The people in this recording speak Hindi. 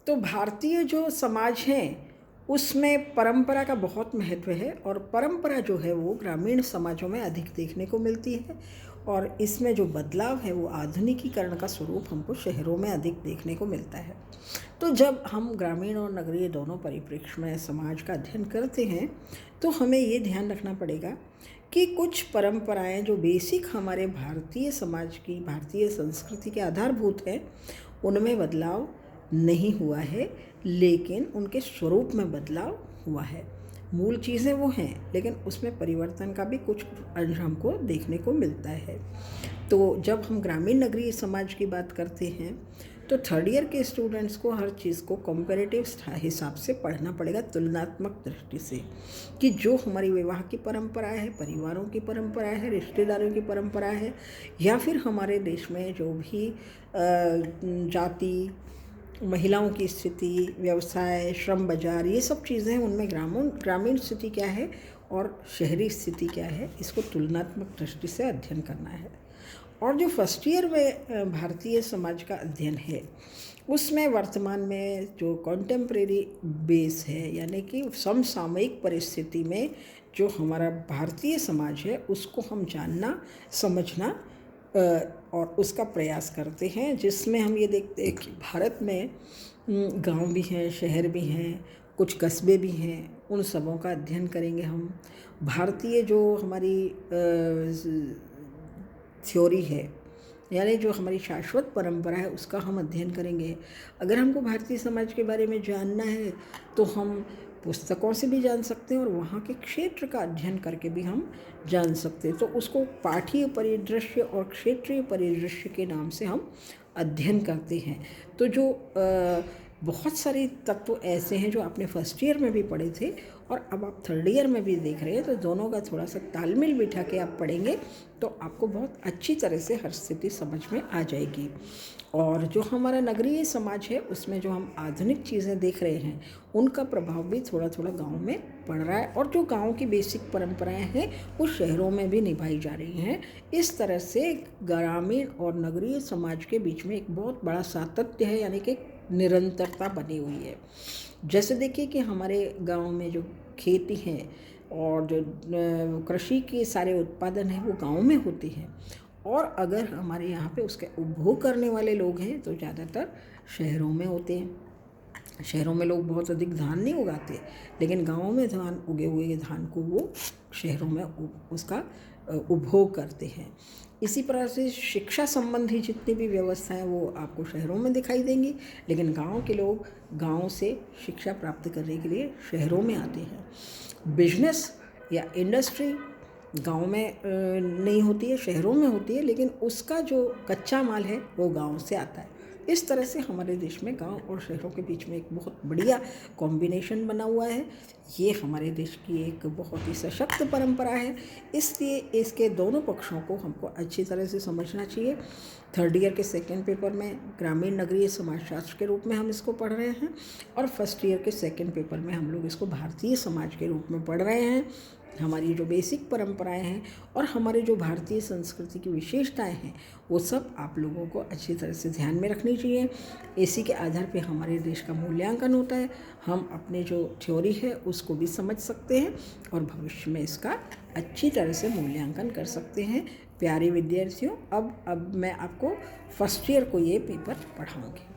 तो भारतीय जो समाज है उसमें परंपरा का बहुत महत्व है और परंपरा जो है वो ग्रामीण समाजों में अधिक देखने को मिलती है और इसमें जो बदलाव है वो आधुनिकीकरण का स्वरूप हमको शहरों में अधिक देखने को मिलता है। तो जब हम ग्रामीण और नगरीय दोनों परिप्रेक्ष्य में समाज का अध्ययन करते हैं तो हमें ये ध्यान रखना पड़ेगा कि कुछ परंपराएं जो बेसिक हमारे भारतीय समाज की, भारतीय संस्कृति के आधारभूत हैं, उनमें बदलाव नहीं हुआ है, लेकिन उनके स्वरूप में बदलाव हुआ है। मूल चीज़ें वो हैं, लेकिन उसमें परिवर्तन का भी कुछ अंश हमको देखने को मिलता है। तो जब हम ग्रामीण नगरीय समाज की बात करते हैं तो थर्ड ईयर के स्टूडेंट्स को हर चीज़ को कंपैरेटिव हिसाब से पढ़ना पड़ेगा, तुलनात्मक दृष्टि से, कि जो हमारी विवाह की परंपरा है, परिवारों की परंपरा है, रिश्तेदारों की परंपरा है, या फिर हमारे देश में जो भी जाति, महिलाओं की स्थिति, व्यवसाय, श्रम बाजार, ये सब चीज़ें हैं, उनमें ग्रामीण स्थिति क्या है और शहरी स्थिति क्या है, इसको तुलनात्मक दृष्टि से अध्ययन करना है। और जो फर्स्ट ईयर में भारतीय समाज का अध्ययन है उसमें वर्तमान में जो कॉन्टेम्प्रेरी बेस है, यानी कि समसामयिक परिस्थिति में जो हमारा भारतीय समाज है उसको हम जानना, समझना और उसका प्रयास करते हैं, जिसमें हम ये देखते हैं कि भारत में गांव भी हैं, शहर भी हैं, कुछ कस्बे भी हैं, उन सबों का अध्ययन करेंगे हम। भारतीय जो हमारी थ्योरी है, यानी जो हमारी शाश्वत परंपरा है, उसका हम अध्ययन करेंगे। अगर हमको भारतीय समाज के बारे में जानना है तो हम पुस्तकों से भी जान सकते हैं और वहाँ के क्षेत्र का अध्ययन करके भी हम जान सकते हैं। तो उसको पाठीय परिदृश्य और क्षेत्रीय परिदृश्य के नाम से हम अध्ययन करते हैं। तो जो बहुत सारे तत्व ऐसे हैं जो आपने फर्स्ट ईयर में भी पढ़े थे और अब आप थर्ड ईयर में भी देख रहे हैं, तो दोनों का थोड़ा सा तालमेल बिठा के आप पढ़ेंगे तो आपको बहुत अच्छी तरह से हर स्थिति समझ में आ जाएगी। और जो हमारा नगरीय समाज है उसमें जो हम आधुनिक चीज़ें देख रहे हैं उनका प्रभाव भी थोड़ा थोड़ा गाँव में पड़ रहा है, और जो गाँव की बेसिक परंपराएं हैं वो शहरों में भी निभाई जा रही हैं। इस तरह से ग्रामीण और नगरीय समाज के बीच में एक बहुत बड़ा सातत्य है, यानी कि निरंतरता बनी हुई है। जैसे देखिए कि हमारे गांव में जो खेती है और जो कृषि के सारे उत्पादन हैं वो गांव में होते हैं, और अगर हमारे यहाँ पे उसके उपभोग करने वाले लोग हैं तो ज़्यादातर शहरों में होते हैं। शहरों में लोग बहुत अधिक धान नहीं उगाते, लेकिन गाँव में धान उगे हुए धान को वो शहरों में उसका उपभोग करते हैं। इसी प्रकार से शिक्षा संबंधी जितनी भी व्यवस्थाएं वो आपको शहरों में दिखाई देंगी, लेकिन गांव के लोग गांव से शिक्षा प्राप्त करने के लिए शहरों में आते हैं। बिजनेस या इंडस्ट्री गांव में नहीं होती है, शहरों में होती है, लेकिन उसका जो कच्चा माल है वो गांव से आता है। इस तरह से हमारे देश में गांव और शहरों के बीच में एक बहुत बढ़िया कॉम्बिनेशन बना हुआ है। ये हमारे देश की एक बहुत ही सशक्त परंपरा है, इसलिए इसके दोनों पक्षों को हमको अच्छी तरह से समझना चाहिए। थर्ड ईयर के सेकेंड पेपर में ग्रामीण नगरीय समाजशास्त्र के रूप में हम इसको पढ़ रहे हैं, और फर्स्ट ईयर के सेकेंड पेपर में हम लोग इसको भारतीय समाज के रूप में पढ़ रहे हैं। हमारी जो बेसिक परंपराएं हैं और हमारे जो भारतीय संस्कृति की विशेषताएं हैं वो सब आप लोगों को अच्छी तरह से ध्यान में रखनी चाहिए। इसी के आधार पे हमारे देश का मूल्यांकन होता है। हम अपने जो थ्योरी है उसको भी समझ सकते हैं और भविष्य में इसका अच्छी तरह से मूल्यांकन कर सकते हैं। प्यारे विद्यार्थियों, अब मैं आपको फर्स्ट ईयर को ये पेपर पढ़ाऊँगी।